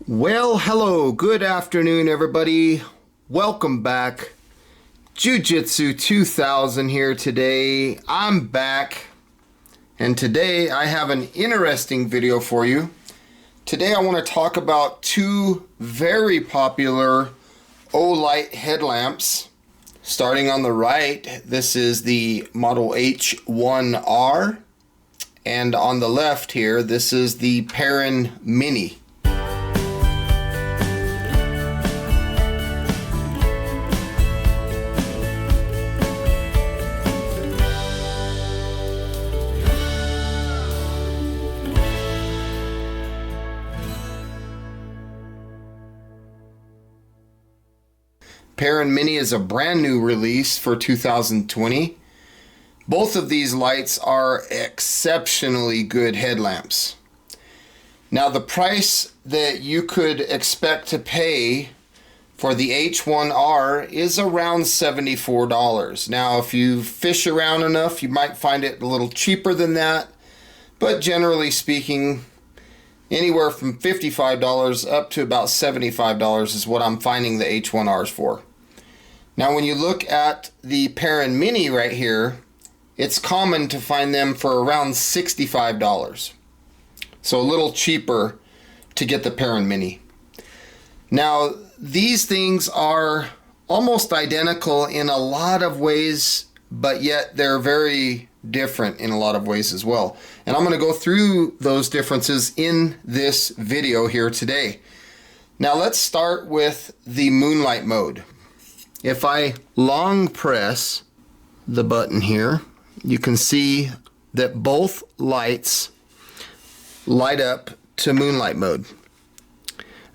Well, hello, good afternoon, everybody. Welcome back. Jiu-Jitsu 2000 here today. I'm back, and today I have an interesting video for you. Today I want to talk about two very popular Olight headlamps. Starting on the right, this is the model H1R, and on the left here, this is the Perun Mini. Perun Mini is a brand new release for 2020. Both of these lights are exceptionally good headlamps. Now the price that you could expect to pay for the H1R is around $74. Now if you fish around enough, you might find it a little cheaper than that, but generally speaking, anywhere from $55 up to about $75 is what I'm finding the H1Rs for. Now when you look at the Perun Mini right here, it's common to find them for around $65. So a little cheaper to get the Perun Mini. Now these things are almost identical in a lot of ways, but yet they're very different in a lot of ways as well. And I'm going to go through those differences in this video here today. Now let's start with the Moonlight Mode. If I long press the button here, you can see that both lights light up to Moonlight Mode.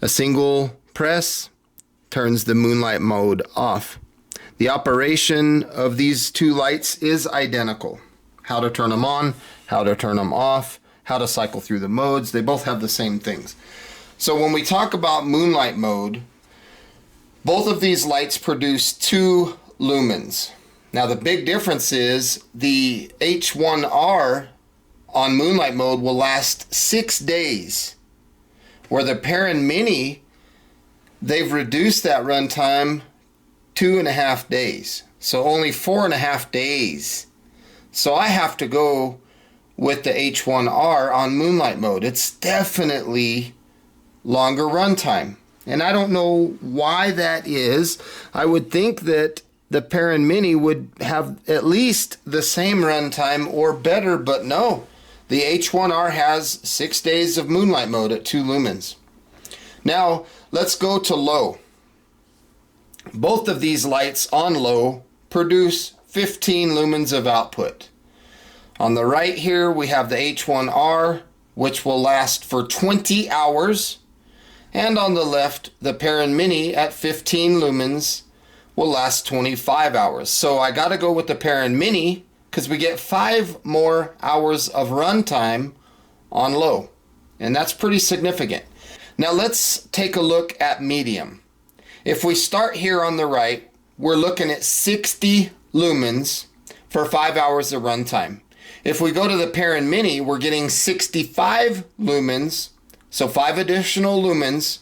A single press turns the Moonlight Mode off. The operation of these two lights is identical. How to turn them on, how to turn them off, how to cycle through the modes. They both have the same things. So when we talk about Moonlight Mode, both of these lights produce 2 lumens. Now the big difference is the H1R on Moonlight Mode will last 6 days, where the Perun Mini, they've reduced that runtime 2.5 days. So only 4.5 days. So I have to go with the H1R on Moonlight Mode. It's definitely longer runtime. And I don't know why that is. I would think that the Perun Mini would have at least the same runtime or better, but no. The H1R has 6 days of Moonlight Mode at 2 lumens. Now let's go to low. Both of these lights on low produce 15 lumens of output. On the right here we have the H1R, which will last for 20 hours. And on the left, the Perun Mini at 15 lumens will last 25 hours. So I got to go with the Perun Mini because we get 5 more hours of runtime on low. And that's pretty significant. Now let's take a look at medium. If we start here on the right, we're looking at 60 lumens for 5 hours of runtime. If we go to the Perun Mini, we're getting 65 lumens, so 5 additional lumens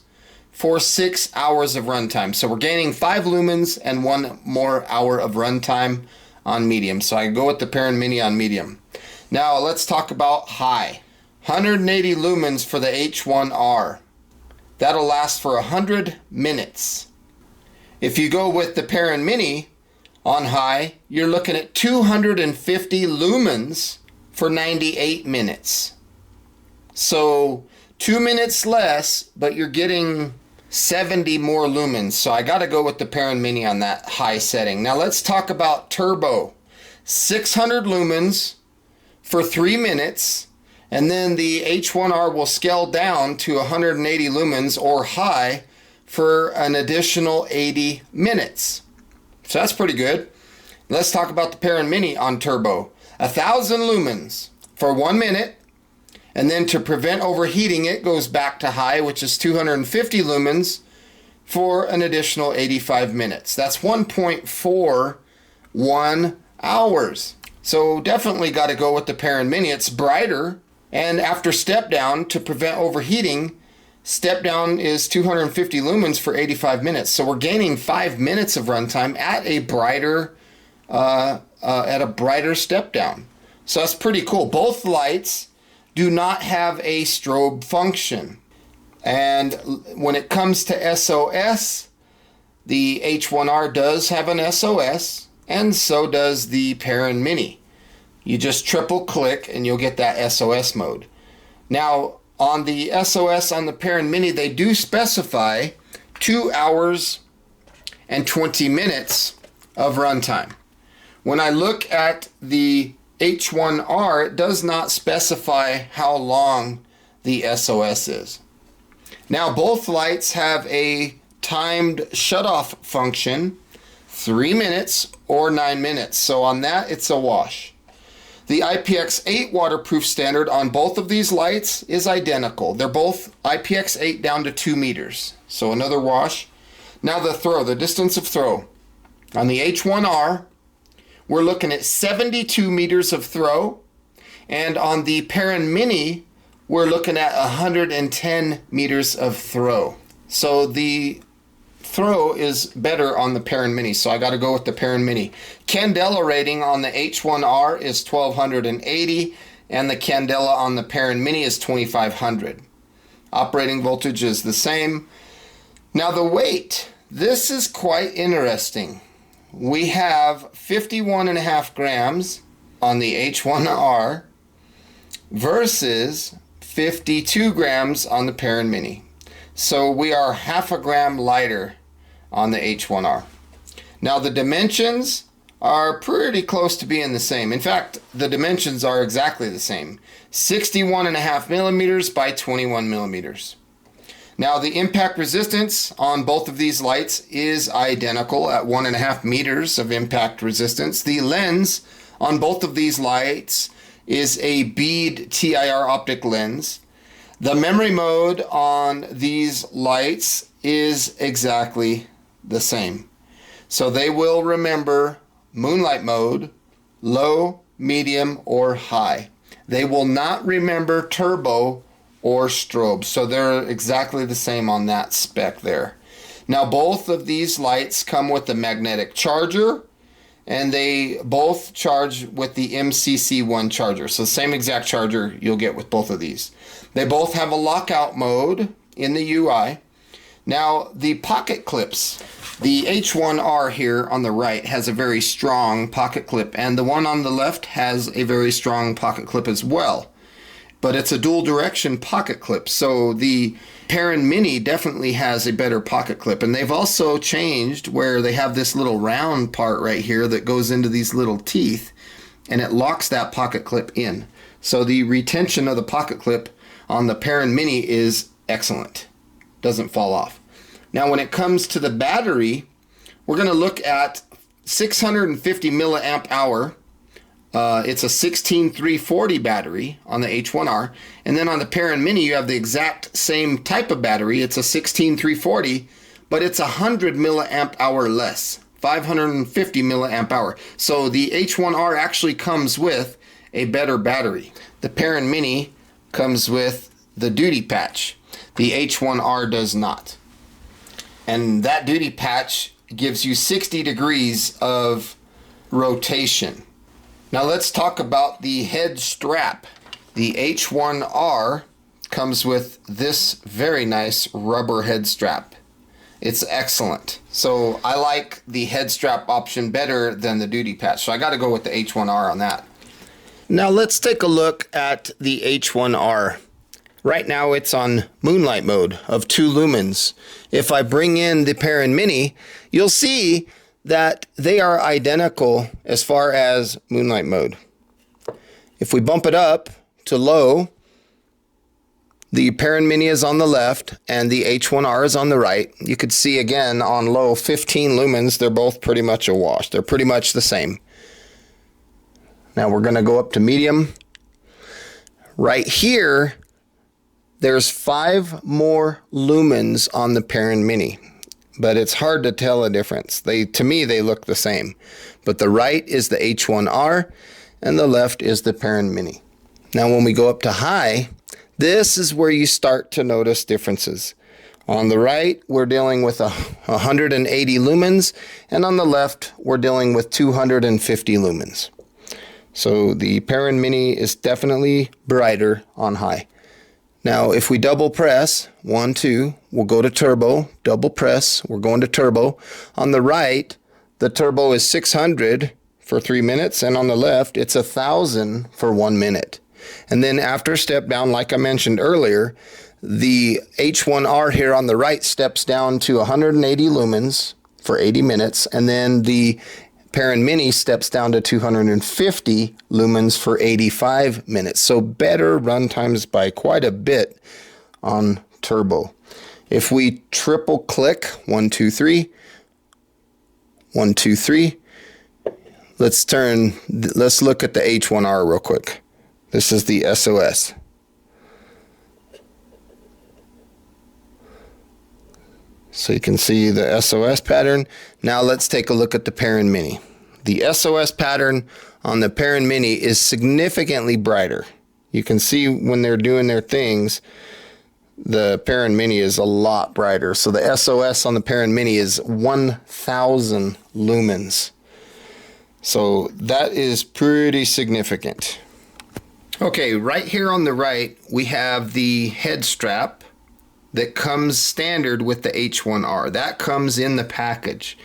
for 6 hours of runtime. So we're gaining 5 lumens and 1 more hour of runtime on medium. So I go with the Perun Mini on medium. Now let's talk about high. 180 lumens for the H1R. That'll last for 100 minutes. If you go with the Perun Mini on high, you're looking at 250 lumens for 98 minutes. So 2 minutes less, but you're getting 70 more lumens. So I got to go with the Perun Mini on that high setting. Now let's talk about turbo. 600 lumens for 3 minutes, and then the H1R will scale down to 180 lumens or high for an additional 80 minutes. So that's pretty good. Let's talk about the Perun Mini on turbo. 1,000 lumens for 1 minute, and then to prevent overheating it goes back to high, which is 250 lumens for an additional 85 minutes. That's 1.41 hours. So definitely got to go with the Perun Mini. It's brighter, and after step down to prevent overheating, Step down is 250 lumens for 85 minutes. So we're gaining 5 minutes of runtime at a brighter step down. So that's pretty cool. Both lights do not have a strobe function. And when it comes to SOS, the H1R does have an SOS, and so does the Perun Mini. You just triple click and you'll get that SOS mode. Now, on the SOS on the Perun Mini, they do specify 2 hours and 20 minutes of runtime. When I look at the H1R, it does not specify how long the SOS is. Now, both lights have a timed shutoff function, 3 minutes or 9 minutes. So on that, it's a wash. The IPX8 waterproof standard on both of these lights is identical. They're both IPX8 down to 2 meters. So another wash. Now the distance of throw. On the H1R, we're looking at 72 meters of throw. And on the Perun Mini, we're looking at 110 meters of throw. So the throw is better on the Perun Mini, so I got to go with the Perun Mini. Candela rating on the H1R is 1280, and the candela on the Perun Mini is 2500. Operating voltage is the same. Now the weight, this is quite interesting. We have 51.5 grams on the H1R versus 52 grams on the Perun Mini. So we are half a gram lighter on the H1R. Now the dimensions are pretty close to being the same. In fact, the dimensions are exactly the same. 61.5 millimeters by 21 millimeters. Now the impact resistance on both of these lights is identical at 1.5 meters of impact resistance. The lens on both of these lights is a bead TIR optic lens. The memory mode on these lights is exactly the same. So they will remember Moonlight Mode, low, medium, or high. They will not remember turbo or strobe. So they're exactly the same on that spec there. Now both of these lights come with the magnetic charger, and they both charge with the MCC1 charger. So same exact charger you'll get with both of these. They both have a lockout mode in the UI. Now the pocket clips, the H1R here on the right has a very strong pocket clip, and the one on the left has a very strong pocket clip as well. But it's a dual direction pocket clip, so the Perun Mini definitely has a better pocket clip. And they've also changed where they have this little round part right here that goes into these little teeth, and it locks that pocket clip in. So the retention of the pocket clip on the Perun Mini is excellent. Doesn't fall off. Now when it comes to the battery, we're going to look at 650 milliamp hour. It's a 16340 battery on the H1R, and then on the Perun Mini you have the exact same type of battery. It's a 16340, but it's 100 milliamp hour less, 550 milliamp hour. So the H1R actually comes with a better battery. The Perun Mini comes with the duty patch. The H1R does not. And that duty patch gives you 60 degrees of rotation. Now let's talk about the head strap. The H1R comes with this very nice rubber head strap. It's excellent. So I like the head strap option better than the duty patch. So I got to go with the H1R on that. Now let's take a look at the H1R. Right now it's on Moonlight Mode of 2 lumens. If I bring in the Perun Mini, you'll see that they are identical as far as Moonlight Mode. If we bump it up to low, the Perun Mini is on the left and the H1R is on the right. You could see again on low 15 lumens, they're both pretty much a wash. They're pretty much the same. Now we're going to go up to medium. Right here, there's 5 more lumens on the Perun Mini, but it's hard to tell a difference. To me, they look the same. But the right is the H1R and the left is the Perun Mini. Now when we go up to high, This is where you start to notice differences. On the right, we're dealing with 180 lumens, and on the left, we're dealing with 250 lumens. So the Perun Mini is definitely brighter on high. Now, if we double press, 1, 2, we'll go to turbo, double press, we're going to turbo. On the right, the turbo is 600 for 3 minutes, and on the left, it's 1,000 for 1 minute. And then after step down, like I mentioned earlier, the H1R here on the right steps down to 180 lumens for 80 minutes, and then the Perun Mini steps down to 250 lumens for 85 minutes. So better run times by quite a bit on turbo. If we triple click, 1, 2, 3, 1, 2, 3, let's look at the H1R real quick. This is the SOS. So you can see the SOS pattern. Now let's take a look at the Perun Mini. The SOS pattern on the Perun Mini is significantly brighter. You can see when they're doing their things, the Perun Mini is a lot brighter. So the SOS on the Perun Mini is 1,000 lumens. So that is pretty significant. Okay, right here on the right, we have the head strap that comes standard with the H1R. That comes in the package.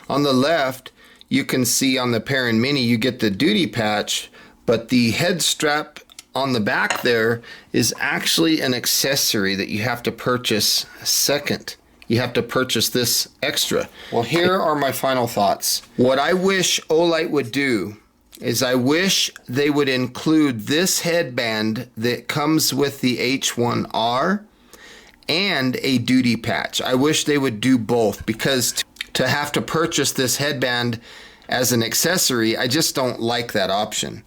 On the left, you can see on the Perun Mini, you get the duty patch, but the head strap on the back there is actually an accessory that you have to purchase second. You have to purchase this extra. Well, here are my final thoughts. What I wish Olight would do is I wish they would include this headband that comes with the H1R and a duty patch. I wish they would do both, because to have to purchase this headband as an accessory, I just don't like that option.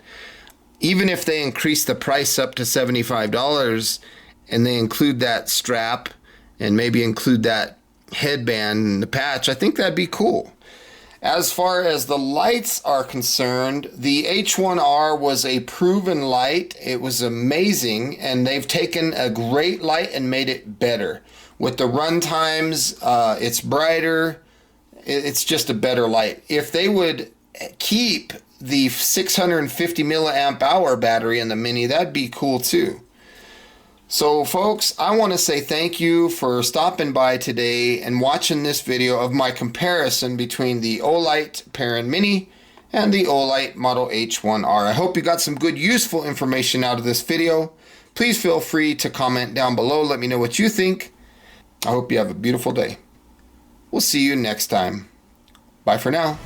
Even if they increase the price up to $75 and they include that strap and maybe include that headband and the patch, I think that'd be cool. As far as the lights are concerned, the H1R was a proven light. It was amazing, and they've taken a great light and made it better. With the run times, it's brighter. It's just a better light. If they would keep the 650 milliamp hour battery in the Mini, that'd be cool too. So folks, I want to say thank you for stopping by today and watching this video of my comparison between the Olight Perun Mini and the Olight Model H1R. I hope you got some good useful information out of this video. Please feel free to comment down below. Let me know what you think. I hope you have a beautiful day. We'll see you next time. Bye for now.